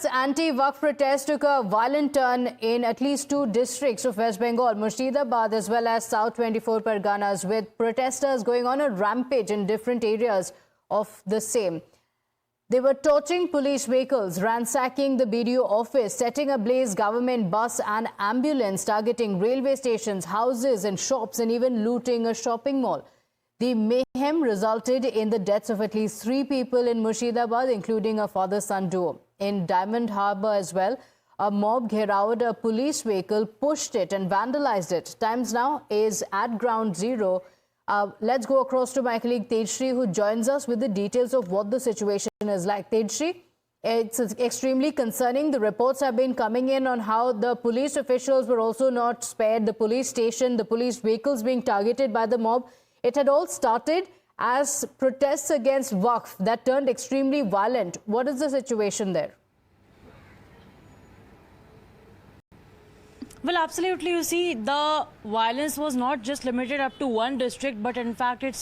As anti-Waqf protests took a violent turn in at least two districts of West Bengal, Murshidabad as well as South 24 Parganas, with protesters going on a rampage in different areas of the same. They were torching police vehicles, ransacking the BDO office, setting ablaze government bus and ambulance, targeting railway stations, houses and shops, and even looting a shopping mall. The mayhem resulted in the deaths of at least 3 people in Murshidabad, including a father-son duo. In Diamond Harbour as well, a mob gherawed a police vehicle, pushed it and vandalized it. Times Now is at ground zero. Let's go across to my colleague Tejshri, who joins us with the details of what the situation is like. Tejshri, it's extremely concerning. The reports have been coming in on how the police officials were also not spared, the police station, the police vehicles being targeted by the mob. It had all started as protests against Waqf that turned extremely violent. What is the situation there? Well, absolutely. You see, the violence was not just limited up to one district, but in fact it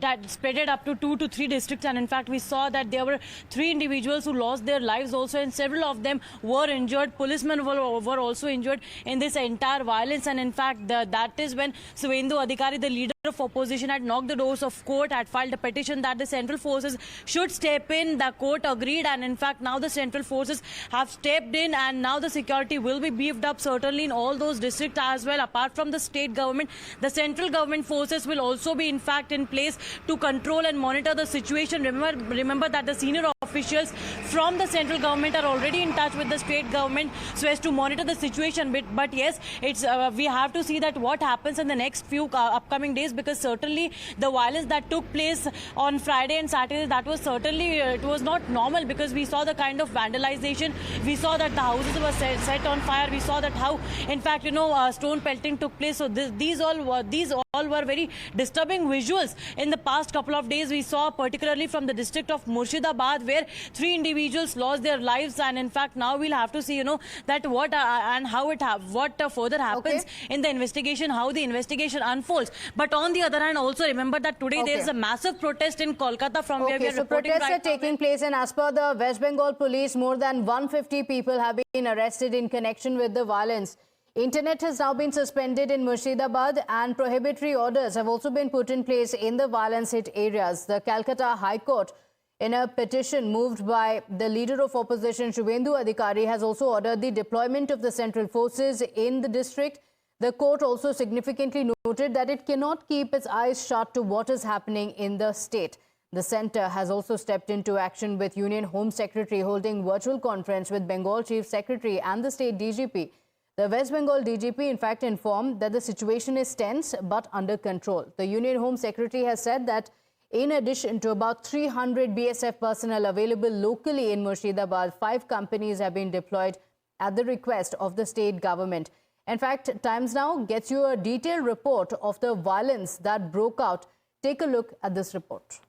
had spread it up to 2 to 3 districts. And in fact, we saw that there were 3 individuals who lost their lives also, and several of them were injured. Policemen were also injured in this entire violence. And in fact, that is when Suvendu Adhikari, the leader of opposition, had knocked the doors of court, had filed a petition that the central forces should step in. The court agreed, and in fact now the central forces have stepped in, and now the security will be beefed up certainly in all those districts as well. Apart from the state government, the central government forces will also be in fact in place to control and monitor the situation. Remember that the senior officials from the central government are already in touch with the state government so as to monitor the situation. But yes, it's we have to see that what happens in the next few upcoming days, because certainly the violence that took place on Friday and Saturday, that was certainly it was not normal, because we saw the kind of vandalization, we saw that the houses were set on fire, we saw that how in fact stone pelting took place. So these all were very disturbing visuals in the past couple of days. We saw particularly from the district of Murshidabad, where 3 individuals lost their lives, and in fact now we'll have to see that what and how what further happens in the investigation, how the investigation unfolds. But on the other hand, also remember that today there is a massive protest in Kolkata from where we are reporting. Protests are taking place, and as per the West Bengal police, more than 150 people have been arrested in connection with the violence. Internet has now been suspended in Murshidabad, and prohibitory orders have also been put in place in the violence-hit areas. The Calcutta High Court, in a petition moved by the leader of opposition, Suvendu Adhikari, has also ordered the deployment of the central forces in the district. The court also significantly noted that it cannot keep its eyes shut to what is happening in the state. The centre has also stepped into action, with Union Home Secretary holding virtual conference with Bengal Chief Secretary and the state DGP. The West Bengal DGP, in fact, informed that the situation is tense but under control. The Union Home Secretary has said that in addition to about 300 BSF personnel available locally in Murshidabad, 5 companies have been deployed at the request of the state government. In fact, Times Now gets you a detailed report of the violence that broke out. Take a look at this report.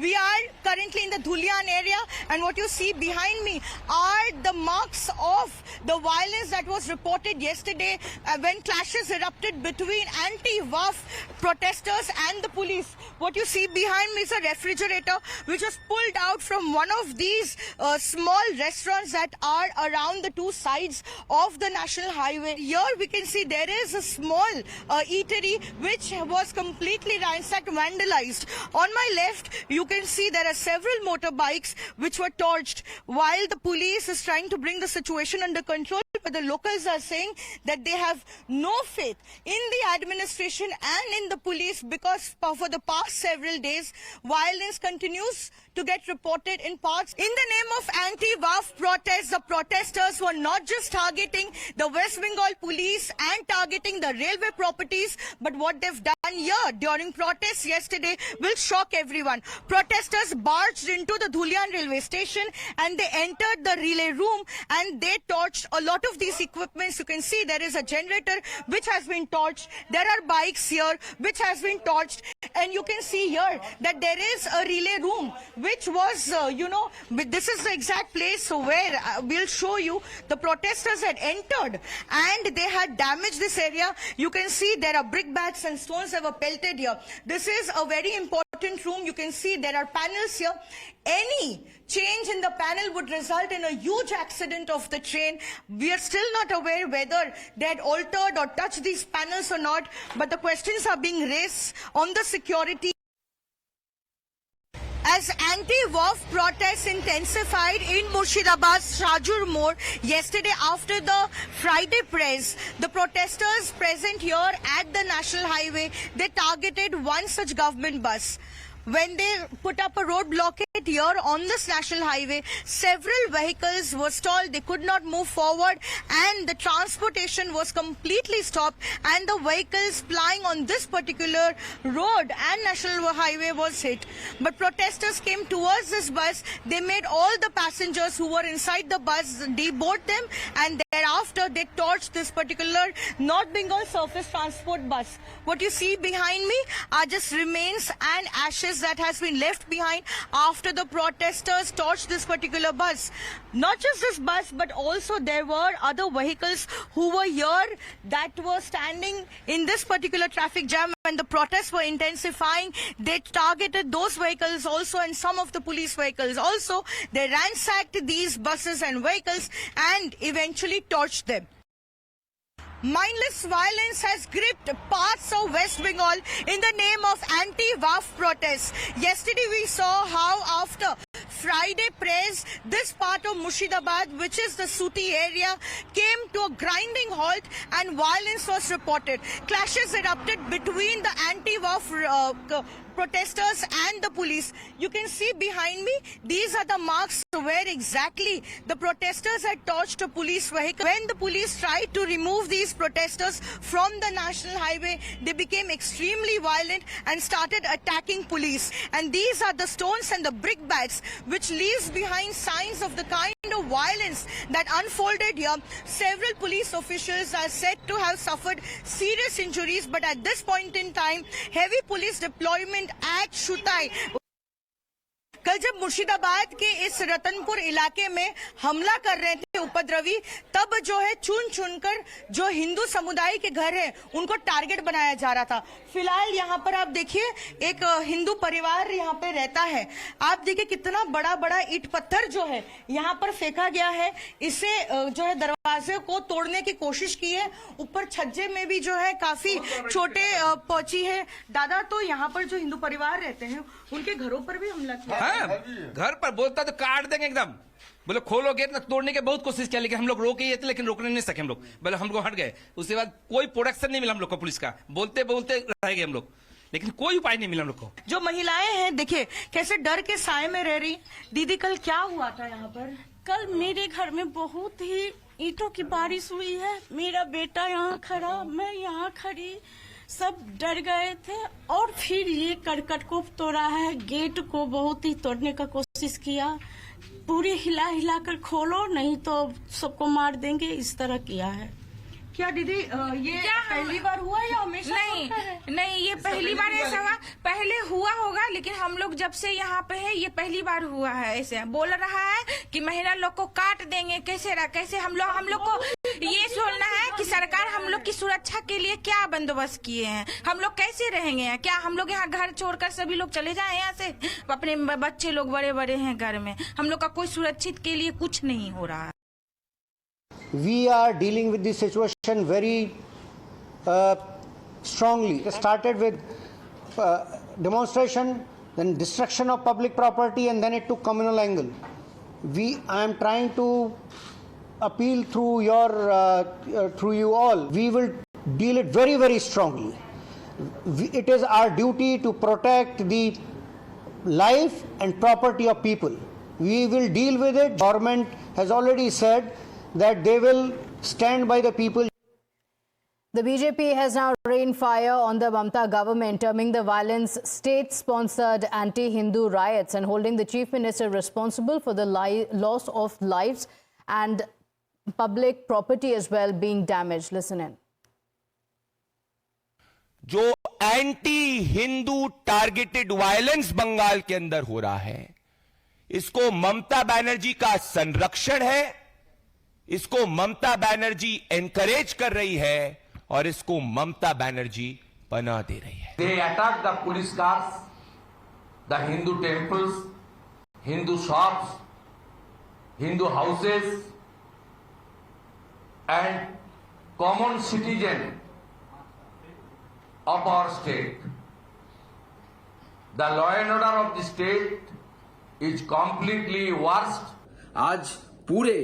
We are currently in the Dhulian area, and what you see behind me are the marks of the violence that was reported yesterday when clashes erupted between anti-Waqf protesters and the police. What you see behind me is a refrigerator which was pulled out from one of these small restaurants that are around the 2 sides of the national highway. Here we can see there is a small eatery which was completely ransacked, vandalized. On my left, you can see there are several motorbikes which were torched, while the police is trying to bring the situation under control. But the locals are saying that they have no faith in the administration and in the police, because for the past several days, violence continues to get reported in parks. In the name of anti-Waqf protests, the protesters were not just targeting the West Bengal police and targeting the railway properties, but what they've done here during protests yesterday will shock everyone. Protesters barged into the Dhulian railway station and they entered the relay room and they torched a lot of these equipments. You can see there is a generator which has been torched. There are bikes here which has been torched. And you can see here that there is a relay room which was, this is the exact place where we'll show you the protesters had entered and they had damaged this area. You can see there are brickbats and stones that were pelted here. This is a very important room. You can see there are panels here. any change in the panel would result in a huge accident of the train. We are still not aware whether they had altered or touched these panels or not, but the questions are being raised on the security. As anti-WAF protests intensified in Murshidabad's Shajur More yesterday after the Friday press, the protesters present here at the National Highway, they targeted one such government bus. When they put up a road blockade here on this National Highway, several vehicles were stalled. They could not move forward and the transportation was completely stopped, and the vehicles plying on this particular road and National Highway was hit. But protesters came towards this bus. They made all the passengers who were inside the bus deboard them, and thereafter they torched this particular North Bengal Surface Transport bus. What you see behind me are just remains and ashes that has been left behind after the protesters torched this particular bus. Not just this bus, but also there were other vehicles who were here that were standing in this particular traffic jam. When the protests were intensifying, they targeted those vehicles also and some of the police vehicles. Also, they ransacked these buses and vehicles and eventually torched them. Mindless violence has gripped parts of West Bengal in the name of anti-WAF protests. Yesterday we saw how after Friday press, this part of Murshidabad, which is the Suti area, came to a grinding halt and violence was reported. Clashes erupted between the anti-WAF protesters and the police. You can see behind me, these are the marks where exactly the protesters had torched a police vehicle. When the police tried to remove these protesters from the National Highway, they became extremely violent and started attacking police. And these are the stones and the brick bats which leaves behind signs of the kind of violence that unfolded here. Several police officials are said to have suffered serious injuries, but at this point in time, heavy police deployment at Shutai. कल जब मुर्शिदाबाद के इस रतनपुर इलाके में हमला कर रहे थे उपद्रवी, तब जो है चुन चुनकर जो हिंदू समुदाय के घर है उनको टारगेट बनाया जा रहा था। फिलहाल यहाँ पर आप देखिए एक हिंदू परिवार यहाँ पे रहता है। आप देखिए कितना बड़ा बड़ा ईंट पत्थर जो है यहाँ पर फेंका गया है। इसे जो है दरवाजे को तोड़ने की कोशिश की है। ऊपर छज्जे में भी जो है काफी छोटे पहुंची है। दादा, तो यहाँ पर जो हिंदू परिवार रहते हैं उनके घरों पर भी हमला किया। घर पर बोलता तो काट देंगे एकदम। बोले खोलो गेट, तोड़ने की बहुत कोशिश किया, लेकिन हम लोग रोके थे, लेकिन रोकने नहीं सके हम लोग। बोले हम लोग हट गए। उसके बाद कोई प्रोटेक्शन नहीं मिला हम लोग को पुलिस का। बोलते बोलते रह गए हम लोग, लेकिन कोई उपाय नहीं मिला हम लोग को। जो महिलाएं हैं देखिए कैसे डर के साए में रह रही। दीदी, कल क्या हुआ था यहाँ पर? कल मेरे घर में बहुत ही ईंटों की बारिश हुई है। मेरा बेटा यहाँ खड़ा, मैं यहाँ खड़ी, सब डर गए थे। और फिर ये करकट को तोड़ा है, गेट को बहुत ही तोड़ने का कोशिश किया। पूरी हिला हिला कर खोलो, नहीं तो सबको मार देंगे, इस तरह किया है। क्या दीदी ये पहली बार हुआ या हमेशा? नहीं, ये पहली बार ऐसा हुआ। पहले हुआ होगा, लेकिन हम लोग जब से यहाँ पे है ये पहली बार हुआ है। ऐसे बोल रहा है कि महिला लोग को काट देंगे। कैसे हम लोग को ये सोचना है कि सरकार हम लोग की सुरक्षा के लिए क्या बंदोबस्त किए हैं। हम लोग कैसे रहेंगे? क्या हम लोग यहाँ घर छोड़कर सभी लोग चले जाए यहाँ से? अपने बच्चे लोग बड़े बड़े हैं घर में, हम लोग का कोई सुरक्षित के लिए कुछ नहीं हो रहा है। We are dealing with this situation very strongly. It started with demonstration, then destruction of public property, and then it took communal angle. I am trying to appeal through you all. We will deal it very, very strongly. It is our duty to protect the life and property of people. We will deal with it. Government has already said that they will stand by the people. The BJP has now rained fire on the Mamata government, terming the violence state-sponsored anti-Hindu riots and holding the chief minister responsible for the loss of lives and public property as well being damaged. Listen in. जो anti Hindu targeted violence Bengal के अंदर हो रहा है, इसको ममता बनर्जी का संरक्षण है, इसको ममता बनर्जी एनकरेज कर रही है और इसको ममता बनर्जी पनाह दे रही है। They attack the police cars, the Hindu temples, Hindu shops, Hindu houses, and common citizen of our state. The law and order of the state is completely worst. आज पूरे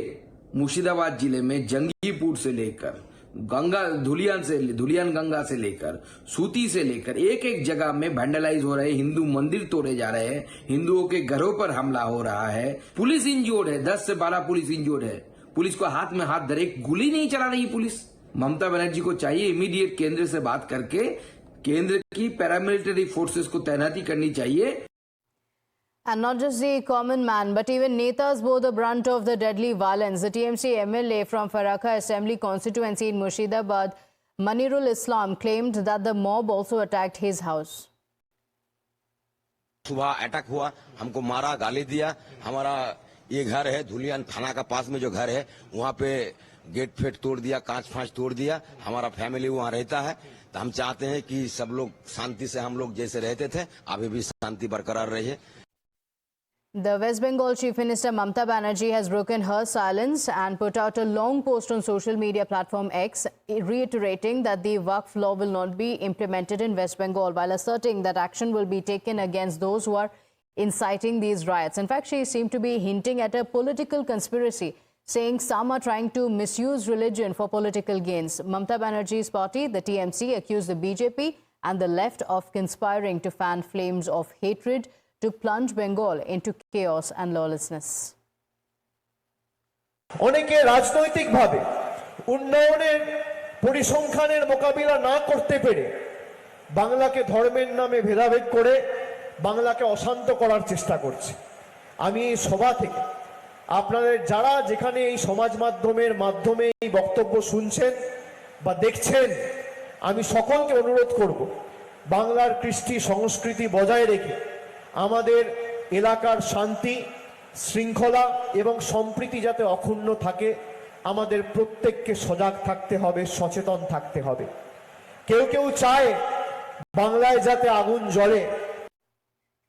मुर्शिदाबाद जिले में जंगीपुर से लेकर धुलियान गंगा से लेकर सूती से लेकर एक एक जगह में वैंडलाइज हो रहे, हिंदू मंदिर तोड़े जा रहे हैं, हिंदुओं के घरों पर हमला हो रहा है, पुलिस इंजोर्ड है, 10 से 12 पुलिस इंजोर्ड है, पुलिस को हाथ में हाथ धरे, गोली नहीं चला रही पुलिस। ममता बनर्जी को चाहिए इमीडिएट केंद्र से बात करके केंद्र की पैरामिलिट्री फोर्सेस को तैनाती करनी चाहिए। And not just the common man, but even netas bore the brunt of the deadly violence. The TMC MLA from Farakha Assembly constituency in Murshidabad, Manirul Islam, claimed that the mob also attacked his house. सुबह attack हुआ, हमको मारा, गाली दिया। हमारा ये घर है धुलियान थाना का पास में जो घर है, वहाँ पे गेट फेट तोड़ दिया, कांच फांच तोड़ दिया। हमारा फैमिली वहाँ रहता है, तो हम चाहते हैं कि सब लोग शांति से हम लोग जैसे रहते थे अभी भी शांति बरकरार रहे। The West Bengal Chief Minister Mamata Banerjee has broken her silence and put out a long post on social media platform X, reiterating that the Waqf law will not be implemented in West Bengal, while asserting that action will be taken against those who are inciting these riots. In fact, she seemed to be hinting at a political conspiracy, saying some are trying to misuse religion for political gains. Mamata Banerjee's party, the TMC, accused the BJP and the left of conspiring to fan flames of hatred to plunge Bengal into chaos and lawlessness. অনেকে রাজনৈতিকভাবে উন্নয়নের পরিসংখ্যানের মোকাবিলা না করতে পেরে বাংলাকে ধর্মের নামে ভেদাভেদ করে বাংলাকে অশান্ত করার চেষ্টা করছে। আমি এই সভা থেকে আপনাদের যারা যেখানে এই সমাজ মাধ্যমের মাধ্যমে এই বক্তব্য শুনছেন বা দেখছেন, আমি সকলকে অনুরোধ করব বাংলার কৃষ্টি সংস্কৃতি বজায় রেখে আমাদের এলাকার শান্তি শৃঙ্খলা এবং সম্প্রীতি যাতে অক্ষুণ্ণ থাকে, আমাদের প্রত্যেককে সজাগ থাকতে হবে, সচেতন থাকতে হবে। কেউ কেউ চায় বাংলায় যাতে আগুন জ্বলে।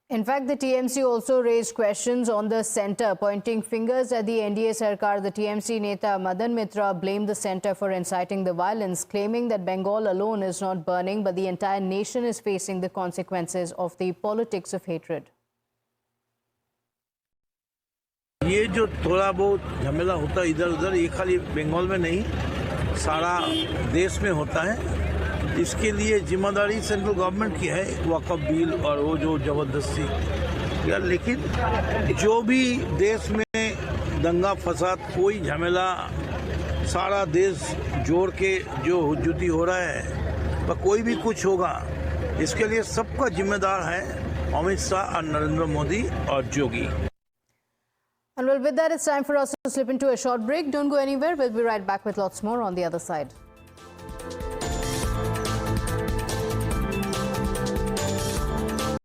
In fact, the TMC also raised questions on the centre, pointing fingers at the NDA Sarkar. The TMC neta Madan Mitra blamed the centre for inciting the violence, claiming that Bengal alone is not burning, but the entire nation is facing the consequences of the politics of hatred. ये जो थोड़ा बहुत झमेला होता है इधर उधर, ये खाली बंगाल में नहीं सारा देश में होता है। इसके लिए जिम्मेदारी सेंट्रल गवर्नमेंट की है, वक़्फ़ बिल और वो जो ज़बरदस्ती यार। लेकिन जो भी देश में दंगा फसाद कोई झमेला सारा देश जोड़ के जो हुज्जती हो रहा है वह कोई भी कुछ होगा, इसके लिए सबका जिम्मेदार है अमित शाह और नरेंद्र मोदी और जोगी। And well, with that, it's time for us to slip into a short break. Don't go anywhere. We'll be right back with lots more on the other side.